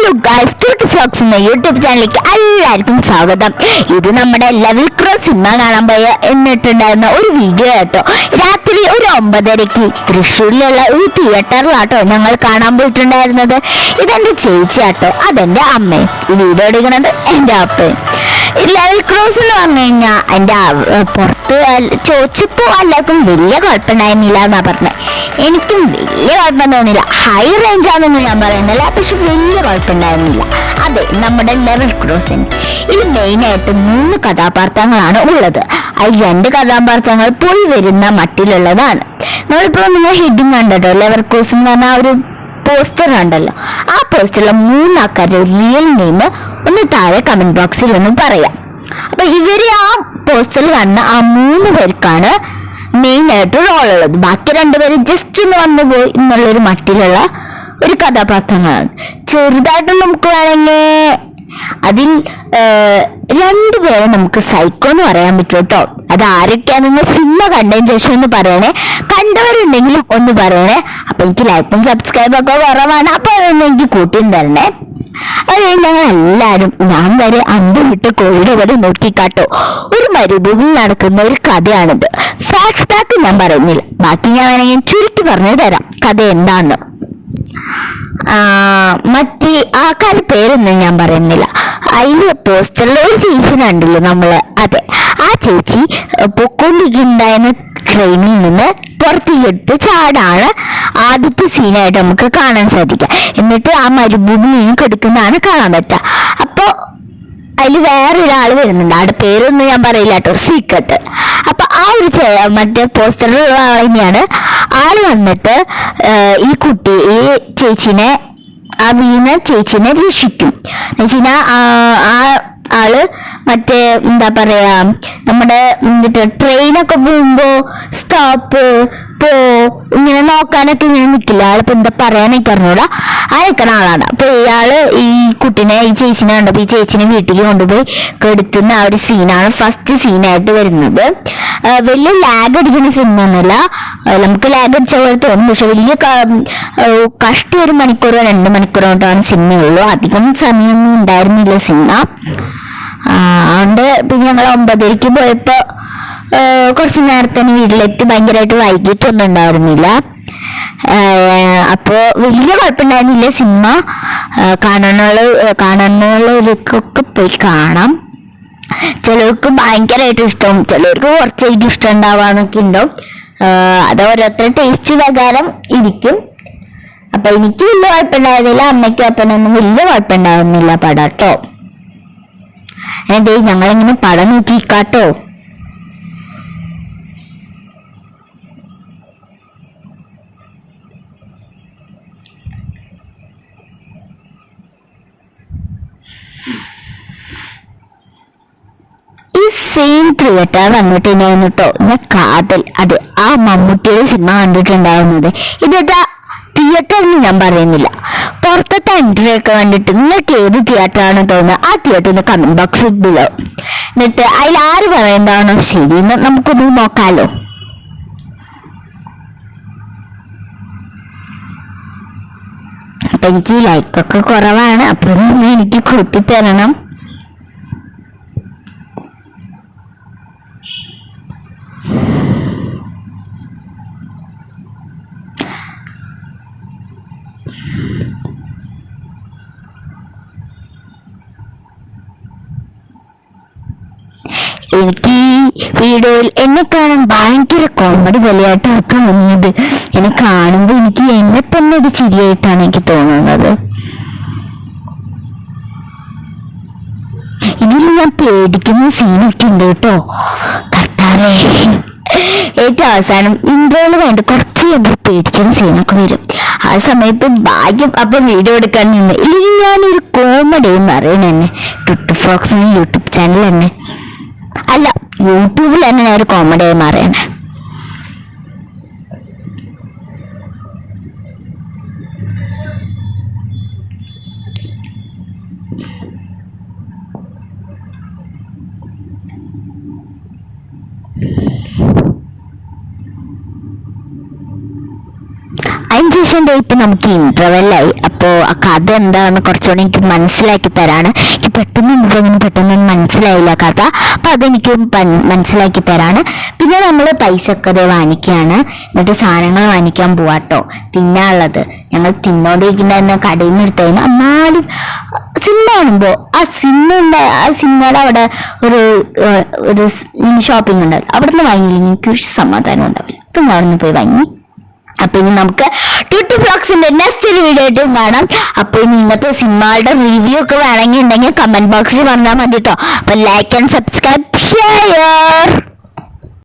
Hello guys, tutti ഫ്ലോക്സ് എന്ന YouTube ചാനലിലേക്ക് എല്ലാവർക്കും സ്വാഗതം. ഇത് നമ്മുടെ ലെവൽ ക്രോസ് സിനിമ കാണാൻ പോയ എന്നിട്ടുണ്ടായിരുന്ന ഒരു വീഡിയോ ആട്ടോ. രാത്രി ഒരു 9:30 തൃശ്ശൂരിലുള്ള ഒരു തിയേറ്ററിലാട്ടോ ഞങ്ങൾ കാണാൻ പോയിട്ടുണ്ടായിരുന്നത്. ഇതെന്റെ ചേച്ചി ആട്ടോ, അതെന്റെ അമ്മയും. ഈ വീഡിയോ എടുക്കുന്നത് എൻ്റെ അപ്പയും. ലെവൽ ക്രോസ് എന്ന് പറഞ്ഞു കഴിഞ്ഞാൽ എൻ്റെ പുറത്ത് ചോദിച്ചപ്പോ എല്ലാവർക്കും വലിയ കുഴപ്പമുണ്ടായിരുന്നില്ല എന്നാ പറഞ്ഞത്. എനിക്കും വലിയ കുഴപ്പം തോന്നില്ല. ഹൈ റേഞ്ച് ആണെന്ന് ഞാൻ പറയുന്നില്ല, പക്ഷെ വലിയ കുഴപ്പമുണ്ടായിരുന്നില്ല. അതെ, നമ്മുടെ ലെവൽ ക്രോസിന് ഇത് മെയിനായിട്ട് 3 കഥാപാത്രങ്ങളാണ് ഉള്ളത്. അതിൽ 2 കഥാപാത്രങ്ങൾ പോയി വരുന്ന മട്ടിലുള്ളതാണ്. നമ്മളിപ്പോ നിങ്ങൾ ഹെഡിങ് കണ്ടോ, ലെവൽ ക്രോസ് എന്ന് പറഞ്ഞ ഒരു പോസ്റ്റർ ഉണ്ടല്ലോ, ആ പോസ്റ്ററിലെ 3 ആൾക്കാരുടെ റിയൽ നെയിം ഒന്ന് താഴെ കമന്റ് ബോക്സിൽ ഒന്ന് പറയാം. അപ്പൊ ഇവര് ആ പോസ്റ്ററിൽ കാണുന്ന ആ 3 പേർക്കാണ് മെയിനായിട്ട് റോളുള്ളത്. ബാക്കി 2 പേര് ജസ്റ്റ് ഒന്ന് വന്നുപോയി എന്നുള്ളൊരു മട്ടിലുള്ള ഒരു കഥാപാത്രങ്ങളാണ്. ചെറുതായിട്ട് നമുക്ക് വേണമെങ്കിൽ അതിൽ 2 പേരെ നമുക്ക് സൈക്കോ എന്ന് പറയാൻ പറ്റും കേട്ടോ. അത് ആരൊക്കെയാ നിങ്ങൾ സിനിമ കണ്ടതിന് ശേഷം ഒന്ന് പറയണേ. കണ്ടവരുണ്ടെങ്കിലും ഒന്ന് പറയണേ. അപ്പൊ എനിക്ക് ലൈക്കും സബ്സ്ക്രൈബൊക്കെ കുറവാണ്, അപ്പൊ അതൊന്നും എനിക്ക് കൂട്ടിയും തരണേ. അത് ഞങ്ങൾ എല്ലാവരും, ഞാൻ വരെ അന്ത് വിട്ട് കോഴിയുടെ വരെ നോക്കിക്കാട്ടോ. ഒരു മരുഭൂമിയിൽ നടക്കുന്ന ഒരു കഥയാണിത്. ഫാക്ട് ബാക്ക് ഞാൻ പറയുന്നില്ല, ബാക്കി ഞാൻ വേണമെങ്കിൽ ചുരുക്കി പറഞ്ഞു തരാം കഥ എന്താണെന്ന്. മറ്റേ ആൾക്കാരുടെ പേരൊന്നും ഞാൻ പറയുന്നില്ല. അതില് പോസ്റ്ററിൽ ഒരു ചേച്ചി കണ്ടില്ലേ നമ്മള്, അതെ ആ ചേച്ചി പൊക്കൊണ്ടിരിക്കുന്നുണ്ടായിരുന്ന ട്രെയിനിൽ നിന്ന് പുറത്തേക്ക് ചാടാണ് ആദ്യത്തെ സീനായിട്ട് നമുക്ക് കാണാൻ സാധിക്കുക. എന്നിട്ട് ആ മരുഭൂമിയിൽ കിടക്കുന്നതാണ് കാണാൻ പറ്റുക. അപ്പൊ അതിൽ വേറൊരാൾ വരുന്നുണ്ട്, ആളുടെ പേരൊന്നും ഞാൻ പറയില്ല കേട്ടോ, സീക്രട്ട്. അപ്പൊ ആ ഒരു മറ്റേ പോസ്റ്ററിലുള്ള ആൾ തന്നെയാണ്. ആള് വന്നിട്ട് ഈ ചേച്ചിനെ, ആ വീണ ചേച്ചിനെ രക്ഷിക്കും. എന്ന് വെച്ചാൽ ആള് മറ്റേ എന്താ പറയാ, നമ്മുടെ ട്രെയിനൊക്കെ പോകുമ്പോ സ്റ്റോപ്പ് ഇങ്ങനെ നോക്കാനൊക്കെ ഇങ്ങനെ നിൽക്കില്ല, ആളിപ്പോ എന്താ പറയാനൊക്കെ അറിഞ്ഞൂടാ, ആ നിൽക്കുന്ന ആളാണ്. അപ്പൊ ഇയാള് ഈ ചേച്ചിനെ കണ്ടപ്പോ ഈ ചേച്ചിനെ വീട്ടിൽ കൊണ്ടുപോയി കെടുത്തുന്ന ആ ഒരു സീനാണ് ഫസ്റ്റ് സീനായിട്ട് വരുന്നത്. വലിയ ലാഗ് അടിക്കുന്ന സിനിമയൊന്നുമല്ല, നമുക്ക് ലാഗ് അടിച്ച പോലെ തോന്നും, പക്ഷെ വലിയ കഷ്ടി 1 മണിക്കൂറോ 2 മണിക്കൂറോ കൊണ്ടാണ് സിനിമയുള്ളൂ. അധികം സമയമൊന്നും ഉണ്ടായിരുന്നില്ല സിനിമ. അതുകൊണ്ട് പിന്നെ ഞങ്ങൾ 9:30 പോയപ്പോ കുറച്ച് നേരത്തെ വീട്ടിലെത്തി. ഭയങ്കരമായിട്ട് വൈകിട്ടൊന്നും ഉണ്ടായിരുന്നില്ല. അപ്പോ വലിയ കുഴപ്പമുണ്ടായിരുന്നില്ല സിനിമ. കാണാനുള്ളവർക്കൊക്കെ പോയി കാണാം. ചിലർക്ക് ഭയങ്കരമായിട്ട് ഇഷ്ടവും, ചിലർക്ക് കുറച്ചായിട്ട് ഇഷ്ടം ഉണ്ടാവാന്നൊക്കെ ഉണ്ടാവും. അത് ഓരോരുത്തരുടെ ടേസ്റ്റ് പ്രകാരം ഇരിക്കും. അപ്പൊ എനിക്ക് വലിയ കുഴപ്പമുണ്ടായിരുന്നില്ല, അമ്മയ്ക്കും അപ്പനൊന്നും വലിയ കുഴപ്പമുണ്ടായിരുന്നില്ല പടം കേട്ടോ. ഞങ്ങളിങ്ങനെ പടം നോക്കിക്കാട്ടോ. സെയിം തിയേറ്റർ വന്നിട്ടുണ്ടായിരുന്നു കേട്ടോ. ഞാൻ കാതൽ, അതെ ആ മമ്മൂട്ടിയുടെ സിനിമ കണ്ടിട്ടുണ്ടാവുന്നത്. ഇതാ തിയേറ്ററിന് ഞാൻ പറയുന്നില്ല, പുറത്തത്തെ എൻട്രി ഒക്കെ കണ്ടിട്ട് നിങ്ങൾക്ക് ഏത് തിയേറ്ററാണ് തോന്നുന്നത് ആ തിയേറ്ററിന് കമന്റ് ബോക്സിൽ ബിലോ. എന്നിട്ട് അതിൽ ആര് പറയുന്നതാണോ ശരി എന്ന് നമുക്കൊന്ന് നോക്കാലോ. അപ്പൊ എനിക്ക് ലൈക്കൊക്കെ കുറവാണ്, അപ്പൊ എനിക്ക് കൂട്ടിത്തരണം. എനിക്ക് ഈ വീഡിയോയിൽ എന്നെ കാണാൻ ഭയങ്കര കോമഡി പോലെയായിട്ടാണ് തോന്നിയത്. എന്നെ കാണുമ്പോൾ എനിക്ക് എന്നെ തന്നെ ഒരു ചിരിയായിട്ടാണ് എനിക്ക് തോന്നുന്നത്. ഇതിൽ ഞാൻ പേടിക്കുന്ന സീനൊക്കെ ഉണ്ട് കേട്ടോ. കർത്താവേ, ഏറ്റവും അവസാനം ഇൻട്രോയിൽ വേണ്ട കുറച്ച് പേടിക്കുന്ന സീനൊക്കെ വരും. ആ സമയത്ത് ഭാഗ്യം അപ്പം വീഡിയോ എടുക്കാൻ നിന്ന്, ഇല്ലെങ്കിൽ ഞാനൊരു കോമഡിയും പറയണ തന്നെ. ടൂട്ടി ഫ്ലോക്സ് യൂട്യൂബ് ചാനൽ തന്നെ അല്ല, യൂട്യൂബിൽ തന്നെ ഞാൻ ഒരു കോമഡിയായി മാറിയാണ്. അതിനുശേഷം പക്ഷെ ഇപ്പൊ നമുക്ക് ഇന്റർവെല്ലായി. അപ്പോൾ ആ കഥ എന്താണെന്ന് കുറച്ചുകൂടി എനിക്ക് മനസ്സിലാക്കി തരാണ്. എനിക്ക് പെട്ടെന്ന് മനസ്സിലായില്ല കഥ. അപ്പൊ അതെനിക്ക് മനസ്സിലാക്കി തരാണ്. പിന്നെ നമ്മൾ പൈസ ഒക്കെ വാങ്ങിക്കുകയാണ്. എന്നിട്ട് സാധനങ്ങൾ വാങ്ങിക്കാൻ പോവാട്ടോ, തിന്നാനുള്ളത്. ഞങ്ങൾ തിന്നോണ്ടിരിക്കുന്ന കടയിൽ നിന്ന് എടുത്തതിന്. എന്നാലും സിനിമ കാണുമ്പോ ആ സിനിമയുടെ അവിടെ ഒരു ഷോപ്പിംഗ് ഉണ്ടാവില്ല, അവിടെ നിന്ന് വാങ്ങിയില്ലെങ്കിൽ എനിക്കൊരു സമാധാനം ഉണ്ടാവില്ല. അപ്പൊ ഞാൻ അവിടെ നിന്ന് പോയി വാങ്ങി. അപ്പൊ ഇനി നമുക്ക് ട്യൂട്ടി വ്ളോഗ്സിന്റെ നെക്സ്റ്റ് ഒരു വീഡിയോ ആയിട്ടും കാണാം. അപ്പൊ ഇനി ഇന്നത്തെ സിനിമകളുടെ റിവ്യൂ ഒക്കെ വേണമെങ്കിൽ ഉണ്ടെങ്കിൽ കമന്റ് ബോക്സിൽ പറഞ്ഞാൽ മതി കേട്ടോ. അപ്പൊ ലൈക്ക് ആൻഡ് സബ്സ്ക്രൈബ് ഷെയർ.